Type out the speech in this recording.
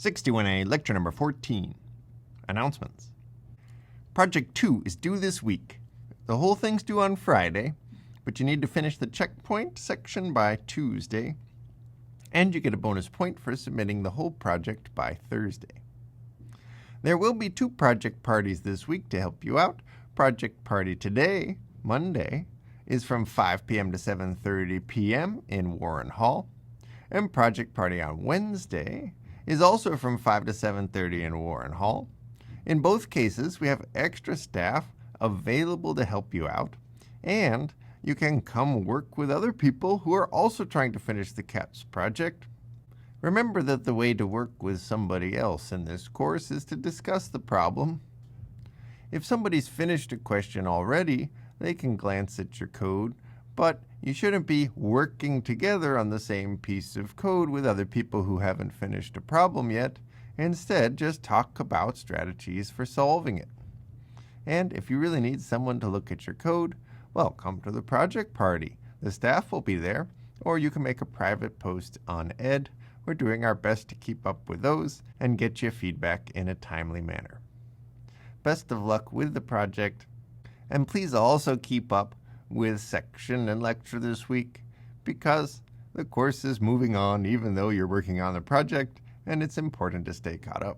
61A, lecture number 14. Announcements. Project 2 is due this week. The whole thing's due on Friday, but you need to finish the checkpoint section by Tuesday, and you get a bonus point for submitting the whole project by Thursday. There will be 2 project parties this week to help you out. Project party today, Monday, is from 5 p.m. to 7:30 p.m. in Warren Hall, and project party on Wednesday is also from 5 to 7:30 in Warren Hall. In both cases, we have extra staff available to help you out, and you can come work with other people who are also trying to finish the CAPS project. Remember that the way to work with somebody else in this course is to discuss the problem. If somebody's finished a question already, they can glance at your code, but you shouldn't be working together on the same piece of code with other people who haven't finished a problem yet. Instead, just talk about strategies for solving it. And if you really need someone to look at your code, well, come to the project party. The staff will be there, or you can make a private post on Ed. We're doing our best to keep up with those and get you feedback in a timely manner. Best of luck with the project, and please also keep up with section and lecture this week, because the course is moving on even though you're working on the project, and it's important to stay caught up.